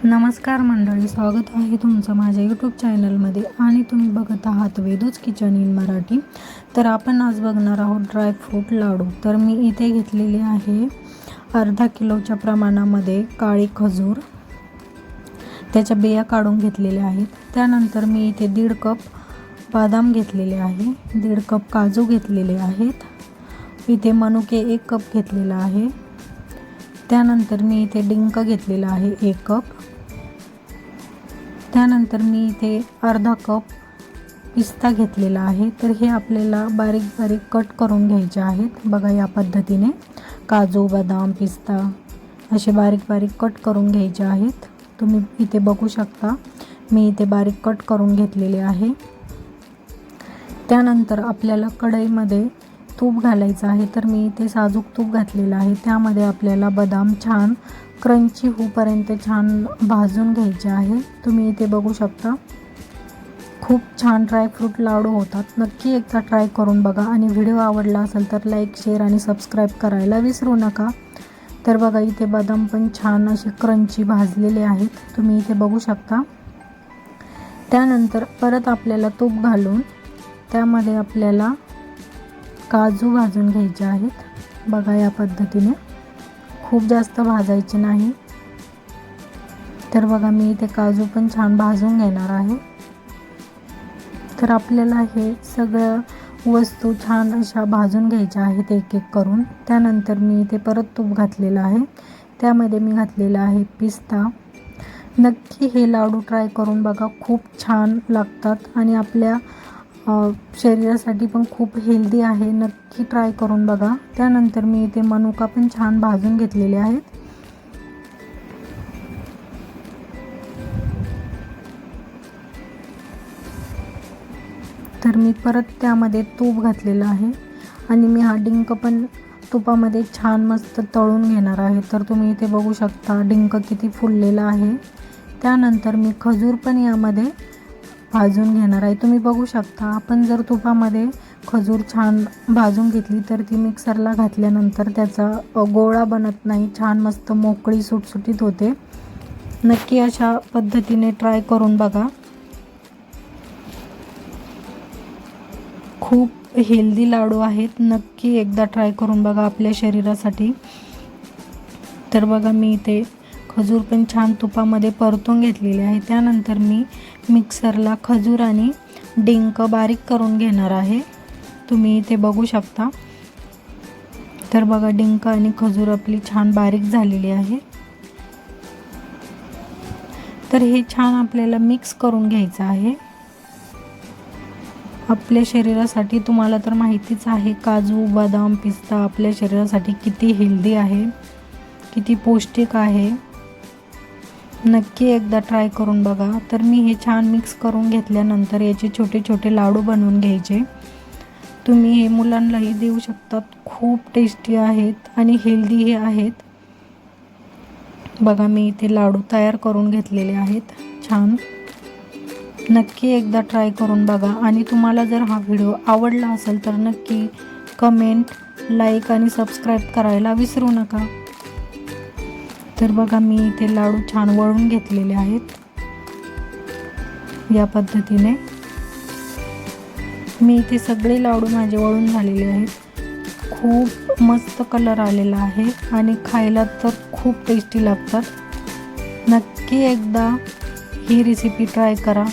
नमस्कार मंडळी, स्वागत आहे तुमचं माझ्या यूट्यूब चॅनलमध्ये आणि तुम्ही बघत आहात वेदूज किचन इन मराठी। तर आपण आज बघणार आहोत ड्रायफ्रूट लाडू। तर मी इथे घेतलेले आहे अर्धा किलोच्या प्रमाणामध्ये काळे खजूर, त्याच्या बिया काढून घेतलेल्या आहेत। त्यानंतर मी इथे 1.5 कप बदाम घेतलेले आहे, 1.5 कप काजू घेतलेले आहेत, इथे मनुके 1 कप घेतलेला आहे। त्यानंतर मी इथे डिंक घेतलेला आहे 1 कप। त्यानंतर मी इथे अर्धा कप पिस्ता घेतलेला आहे। तर हे आपल्याला बारीक बारीक कट करून घ्यायचे आहेत। बघा या पद्धतीने काजू, बदाम, पिस्ता असे बारीक बारीक कट करून घ्यायचे आहेत। तुम्ही इथे बघू शकता मी इथे बारीक कट करून घेतलेले आहे। त्यानंतर आपल्याला कढईमध्ये तूप घालायचं आहे। तर मी इथे साजूक तूप घातलेलं आहे। त्यामध्ये आपल्याला बदाम छान क्रंची होईपर्यंत छान भाजून घ्यायचे आहे। तुम्ही इथे बघू शकता खूप छान ड्रायफ्रूट लाडू होतात। नक्की एकदा ट्राय करून बघा आणि व्हिडिओ आवडला असेल तर लाईक, शेअर आणि सबस्क्राईब करायला विसरू नका। तर बघा इथे बदाम पण छान असे क्रंची भाजलेले आहेत, तुम्ही इथे बघू शकता। त्यानंतर परत आपल्याला तूप घालून त्यामध्ये आपल्याला काजू भाजून घ्यायचे आहेत। बघा या पद्धतीने खूप जास्त भाजायचे नाही। तर बघा मी इथे काजू पण छान भाजून घेणार आहे। तर आपल्याला हे सगळं वस्तू छान अशा भाजून घ्यायच्या आहेत एक एक करून। त्यानंतर मी इथे परत तूप घातलेलं आहे, त्यामध्ये मी घातलेला आहे पिस्ता। नक्की हे लाडू ट्राय करून बघा, खूप छान लागतात आणि आपल्या शरीरासाठी पण खूप हेल्दी आहे। नक्की ट्राय करून बघा। त्यानंतर मी इथे मनुका पण छान भाजून घेतलेले आहेत। तर मी परत त्यामध्ये तूप घातलेलं आहे आणि मी हा डिंक पण तुपामध्ये छान मस्त तळून घेणार आहे। तर तुम्ही इथे बघू शकता डिंक किती फुललेला आहे। त्यानंतर मी खजूर पण यामध्ये भाजून घेणार आहे। तुम्ही बघू शकता आपण जर तुपामध्ये खजूर छान भाजून घेतली तर ती मिक्सरला घातल्यानंतर त्याचा गोळा बनत नाही, छान मस्त मोकळी सुटसुटीत होते। नक्की अशा पद्धतीने ट्राय करून बघा, खूप हेल्दी लाडू आहेत। नक्की एकदा ट्राय करून बघा आपल्या शरीरासाठी। तर बघा मी इथे खजूर पण छान तुपामध्ये परतून घेतलेले आहे। त्यानंतर मी मिक्सरला खजूर आणि डिंक बारीक करून घेणार आहे, तुम्ही इथे बघू शकता। तर बघा डिंक आणि खजूर आपली छान बारीक झालेली आहे। तर हे छान आपल्याला मिक्स करून घ्यायचं आहे। आपल्या शरीरासाठी तुम्हाला तर माहितीच आहे काजू, बदाम, पिस्ता आपल्या शरीरासाठी किती हेल्दी आहे, किती पौष्टिक आहे। नक्की एकदा ट्राय करून बघा। तर मी हे छान मिक्स करून घेतल्यानंतर याचे छोटे छोटे लाडू बनवून घ्यायचे। तुम्ही हे मुलांनाही देऊ शकतात, खूप टेस्टी आहेत आणि हेल्दी हे आहेत। बघा मी इथे लाडू तयार करून घेतलेले आहेत छान। नक्की एकदा ट्राय करून बघा आणि तुम्हाला जर हा व्हिडिओ आवडला असेल तर नक्की कमेंट, लाईक आणि सबस्क्राईब करायला विसरू नका। तर बघा मी इथे लाडू छान वळून घेतलेले आहेत या पद्धतीने। मी इथे सगळे लाडू माझे वळून झालेले आहेत। खूप मस्त कलर आलेला आहे आणि खायला तर खूप टेस्टी लागतात। नक्की एकदा ही रेसिपी ट्राय करा।